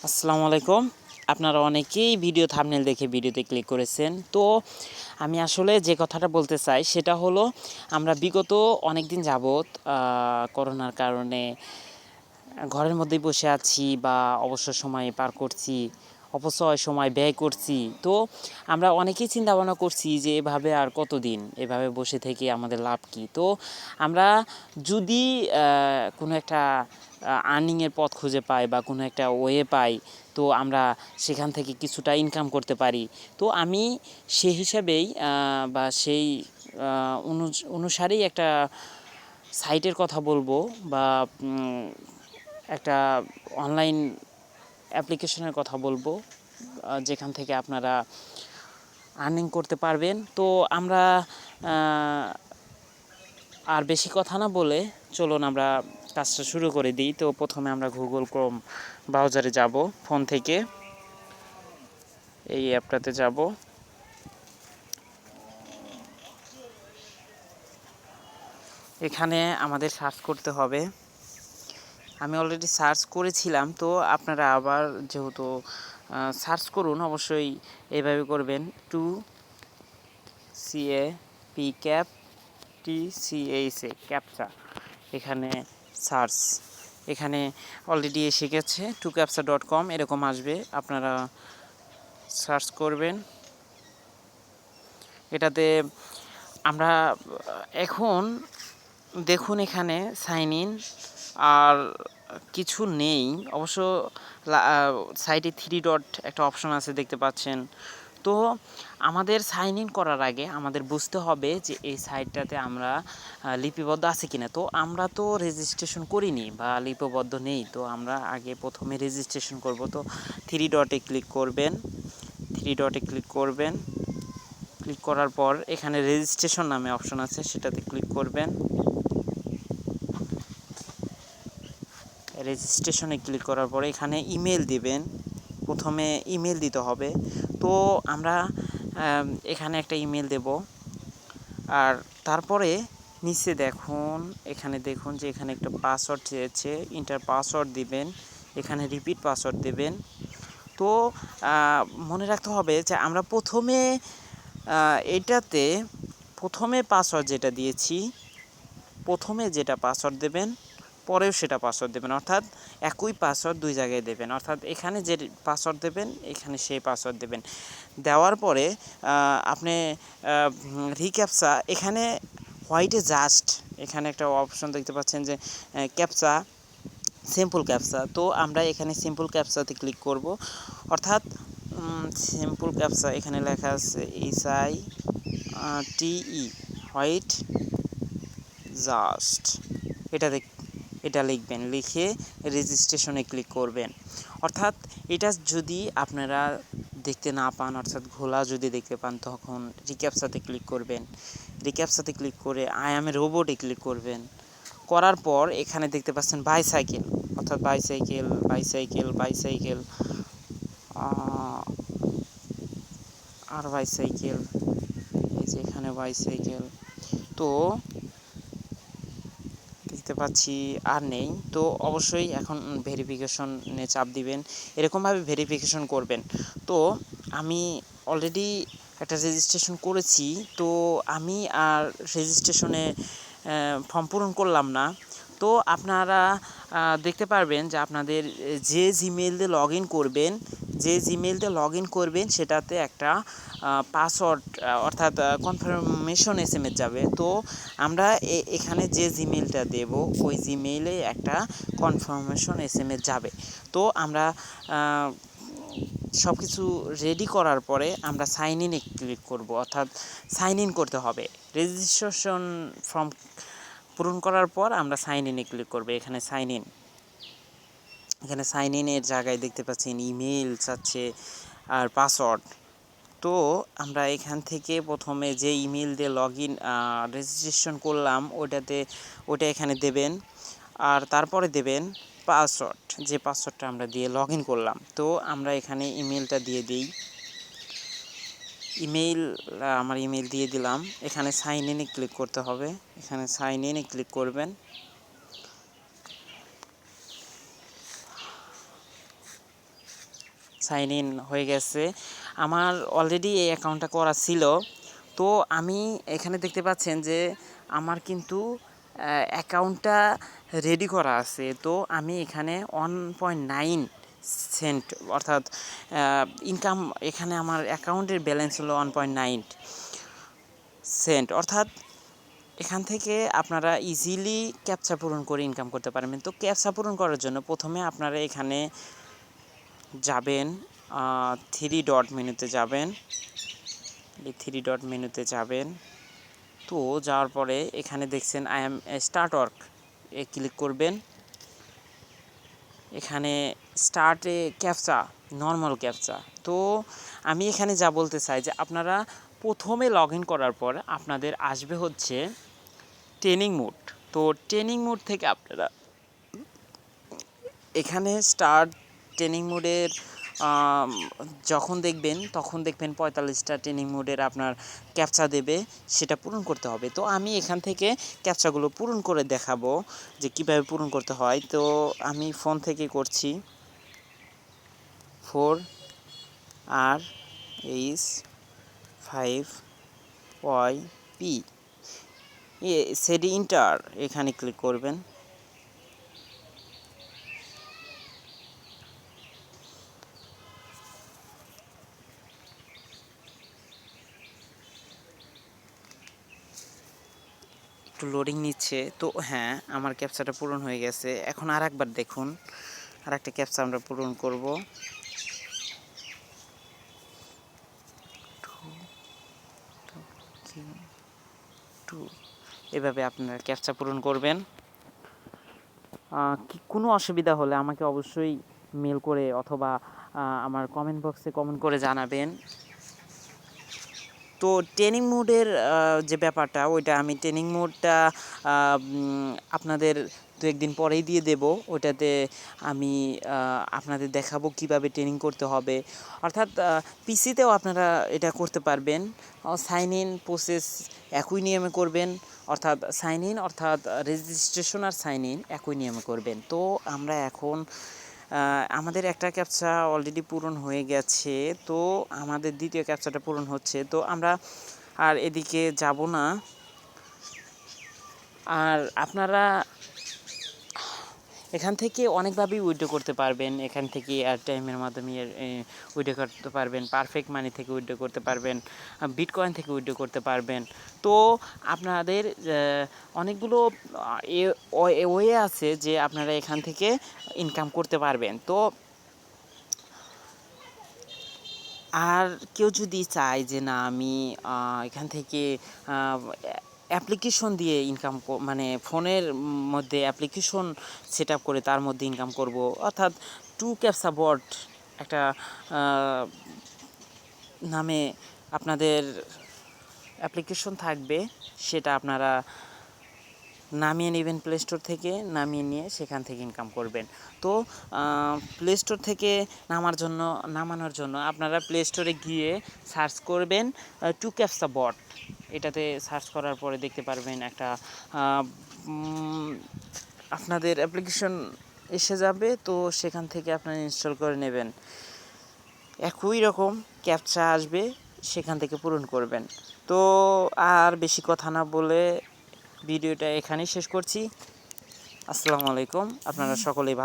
আসসালামু আলাইকুম। আপনারা অনেকেই ভিডিও থাম্বনেল দেখে ভিডিওতে ক্লিক করেছেন। তো আমি আসলে যে কথাটা বলতে চাই সেটা হলো আমরা বিগত অনেক দিন যাবৎ করোনার কারণে ঘরের মধ্যেই বসে আছি বা অবসর সময় পার করছি, অপচয় সময় ব্যয় করছি। তো আমরা অনেকেই চিন্তা ভাবনা করছি যে এভাবে আর কতদিন এভাবে বসে থেকে আমাদের লাভ কী। তো আমরা যদি কোনো একটা আর্নিংয়ের পথ খুঁজে পাই বা কোনো একটা ওয়ে পাই, তো আমরা সেখান থেকে কিছুটা ইনকাম করতে পারি। তো আমি সেই হিসাবেই বা সেই অনুসারেই একটা সাইটের কথা বলবো বা একটা অনলাইন অ্যাপ্লিকেশনের কথা বলবো যেখান থেকে আপনারা আর্নিং করতে পারবেন। তো আমরা আর বেশি কথা না বলে চলুন আমরা কাজটা শুরু করে দিই। তো প্রথমে আমরা গুগল ক্রোম ব্রাউজারে যাব, ফোন থেকে এই অ্যাপটাতে যাব। এখানে আমাদের সার্চ করতে হবে। আমি অলরেডি সার্চ করেছিলাম, তো আপনারা আবার যেহেতু সার্চ করুন, অবশ্যই এইভাবে করবেন। TCAP ক্যাপচা, এখানে সার্চ, এখানে অলরেডি এসে গেছে teachyou.com, এরকম আসবে, আপনারা সার্চ করবেন। এটাতে আমরা এখন দেখুন এখানে সাইন ইন আর কিছু নেই অবশ্য। সাইডে 3 ডট একটা অপশন আছে, দেখতে পাচ্ছেন। তো আমাদের সাইন ইন করার আগে আমাদের বুঝতে হবে যে এই সাইটটাতে আমরা লিপিবদ্ধ আছে কিনা। তো আমরা তো রেজিস্ট্রেশন করিনি বা লিপিবদ্ধ নেই, তো আমরা আগে প্রথমে রেজিস্ট্রেশন করব। তো 3 ডটে ক্লিক করবেন, ক্লিক করার পর এখানে রেজিস্ট্রেশন নামে অপশন আছে, সেটাতে ক্লিক করবেন। রেজিস্ট্রেশনে ক্লিক করার পরে এখানে ইমেল দিবেন, প্রথমে ইমেল দিতে হবে। তো আমরা এখানে একটা ইমেল দেব, আর তারপরে নিচে দেখুন, এখানে দেখুন যে এখানে একটা পাসওয়ার্ড চেয়েছে, ইন্টার পাসওয়ার্ড দিবেন, এখানে রিপিট পাসওয়ার্ড দেবেন। তো মনে রাখতে হবে যে আমরা এটাতে প্রথমে পাসওয়ার্ড যেটা দিয়েছি, প্রথমে যেটা পাসওয়ার্ড দেবেন পরেও সেটা পাসওয়ার্ড দেবেন, অর্থাৎ একই পাসওয়ার্ড দুই জায়গায় দেবেন। অর্থাৎ এখানে যে পাসওয়ার্ড দেবেন এখানে সেই পাসওয়ার্ড দেবেন। দেওয়ার পরে আপনি রিক্যাপচা, এখানে হোয়াইটে জাস্ট এখানে একটা অপশন দেখতে পাচ্ছেন যে ক্যাপচা, সিম্পল ক্যাপচা। তো আমরা এখানে সিম্পল ক্যাপচাতে ক্লিক করব, অর্থাৎ সিম্পল ক্যাপচা এখানে লেখা আছে HITE, হোয়াইট জাস্ট, এটা লিখবেন, লিখে রেজিস্ট্রেশনে ক্লিক করবেন। অর্থাৎ এটা যদি আপনারা দেখতে না পান, অর্থাৎ ঘোলা যদি দেখতে পান, তখন রিক্যাপচাতে ক্লিক করবেন। রিক্যাপচাতে ক্লিক করে আই অ্যাম এ রোবটে ক্লিক করবেন। করার পর এখানে দেখতে পাচ্ছেন বাইসাইকেল, অর্থাৎ বাইসাইকেল আর বাইসাইকেল, এই যে এখানে বাইসাইকেল। তো দেখতে পাচ্ছি আর নেই। তো অবশ্যই এখন ভেরিফিকেশনে চাপ দিবেন, এরকমভাবে ভেরিফিকেশন করবেন। তো আমি অলরেডি একটা রেজিস্ট্রেশন করেছি, তো আমি আর রেজিস্ট্রেশনে ফর্ম পূরণ করলাম না। তো আপনারা দেখতে পারবেন যে আপনাদের যে জিমেইল দিয়ে লগ ইন করবেন সেটাতে একটা পাসওয়ার্ড অর্থাৎ কনফার্মেশন SMS যাবে। তো আমরা এখানে যে জিমেইলটা দেব ওই জিমেইলে একটা কনফার্মেশন SMS যাবে। তো আমরা সব কিছু রেডি করার পরে আমরা সাইন ইনে ক্লিক করব, অর্থাৎ সাইন ইন করতে হবে। রেজিস্ট্রেশন ফর্ম পূরণ করার পর আমরা সাইন ইনে ক্লিক করব। এখানে সাইন ইনের জায়গায় দেখতে পাচ্ছেন ইমেল চাচ্ছে আর পাসওয়ার্ড। তো আমরা এখান থেকে প্রথমে যে ইমেল দিয়ে রেজিস্ট্রেশন করলাম ওটা এখানে দেবেন, আর তারপরে দেবেন পাসওয়ার্ড, যে পাসওয়ার্ডটা আমরা দিয়ে লগ ইন করলাম। তো আমরা এখানে ইমেলটা দিয়ে দিই, আমার ইমেল দিয়ে দিলাম। এখানে সাইন ইনে ক্লিক করতে হবে, এখানে সাইন ইনে ক্লিক করবেন। সাইন ইন হয়ে গেছে। আমার অলরেডি এই অ্যাকাউন্টটা করা ছিল। তো আমি এখানে দেখতে পাচ্ছেন যে আমার কিন্তু অ্যাকাউন্টটা রেডি করা আছে। তো আমি এখানে 1.9 সেন্ট অর্থাৎ ইনকাম, এখানে আমার অ্যাকাউন্টের ব্যালেন্স হলো 1.9 সেন্ট, অর্থাৎ এখান থেকে আপনারা ইজিলি ক্যাপচা পূরণ করে ইনকাম করতে পারবেন। তো ক্যাপচা পূরণ করার জন্য প্রথমে আপনারা এখানে যাবেন, 3 ডট মেনুতে যাবেন, এই 3 ডট মেনুতে যাবেন। তো যাওয়ার পরে এখানে দেখছেন I am start work A click করবেন। এখানে স্টার্টে ক্যাপচা, নর্মাল ক্যাপচা। তো আমি এখানে যা বলতে চাই যে আপনারা প্রথমে লগ ইন করার পর আপনাদের আসবে হচ্ছে ট্রেনিং মোড। তো ট্রেনিং মোড থেকে আপনারা এখানে স্টার্ট ট্রেনিং মোডের যখন দেখবেন তখন দেখবেন 45টা ট্রেনিং মোডের আপনার ক্যাপচা দেবে, সেটা পূরণ করতে হবে। তো আমি এখান থেকে ক্যাপচাগুলো পূরণ করে দেখাবো যে কিভাবে পূরণ করতে হয়। তো আমি ফোন থেকে করছি। 4RH5YP সেডি ইন্টার, এখানে ক্লিক করবেন। একটু লোডিং নিচ্ছে। তো হ্যাঁ, আমার ক্যাপচাটা পূরণ হয়ে গেছে। এখন আর একবার দেখুন, আর একটা ক্যাপচা আমরা পূরণ করব। 2 এভাবে আপনারা ক্যাপচা পূরণ করবেন। কোনো অসুবিধা হলে আমাকে অবশ্যই মেল করে অথবা আমার কমেন্ট বক্সে কমেন্ট করে জানাবেন। তো ট্রেনিং মোডের যে ব্যাপারটা, ওইটা আমি ট্রেনিং মোডটা আপনাদের 2-1 দিন পরেই দিয়ে দেব। ওইটাতে আমি আপনাদের দেখাবো কিভাবে ট্রেনিং করতে হবে। অর্থাৎ পিসিতেও আপনারা এটা করতে পারবেন। সাইন ইন প্রসেস একই নিয়মে করবেন, অর্থাৎ সাইন ইন অর্থাৎ রেজিস্ট্রেশন আর সাইন ইন একই নিয়মে করবেন। তো আমরা এখন আমাদের একটা ক্যাপচা অলরেডি পূরণ হয়ে গেছে। তো আমাদের দ্বিতীয় ক্যাপচাটা পূরণ হচ্ছে। তো আমরা আর এদিকে যাব না। আর আপনারা এখান থেকে অনেকভাবেই উইথড্র করতে পারবেন। এখান থেকে এয়ারটাইমের মাধ্যমে উইথড্র করতে পারবেন, পারফেক্ট মানি থেকে উইথড্র করতে পারবেন, বিটকয়েন থেকে উইথড্র করতে পারবেন। তো আপনাদের অনেকগুলো ওয়ে আছে যে আপনারা এখান থেকে ইনকাম করতে পারবেন। তো আর কেউ যদি চায় যে না আমি এখান থেকে অ্যাপ্লিকেশন দিয়ে ইনকাম, মানে ফোনের মধ্যে অ্যাপ্লিকেশন সেট আপ করে তার মধ্যে ইনকাম করব, অর্থাৎ টু ক্যাপচা বট একটা নামে আপনাদের অ্যাপ্লিকেশন থাকবে, সেটা আপনারা নামিয়ে নেবেন প্লে স্টোর থেকে, নামিয়ে নিয়ে সেখান থেকে ইনকাম করবেন। তো প্লে স্টোর থেকে নামানোর জন্য আপনারা প্লে স্টোরে গিয়ে সার্চ করবেন টু ক্যাপচা বট। এটাতে সার্চ করার পরে দেখতে পারবেন একটা আপনাদের অ্যাপ্লিকেশন এসে যাবে। তো সেখান থেকে আপনারা ইনস্টল করে নেবেন, একই রকম ক্যাপচা আসবে, সেখান থেকে পূরণ করবেন। তো আর বেশি কথা না বলে ভিডিওটা এখানেই শেষ করছি। আসসালামু আলাইকুম। আপনারা সকলেই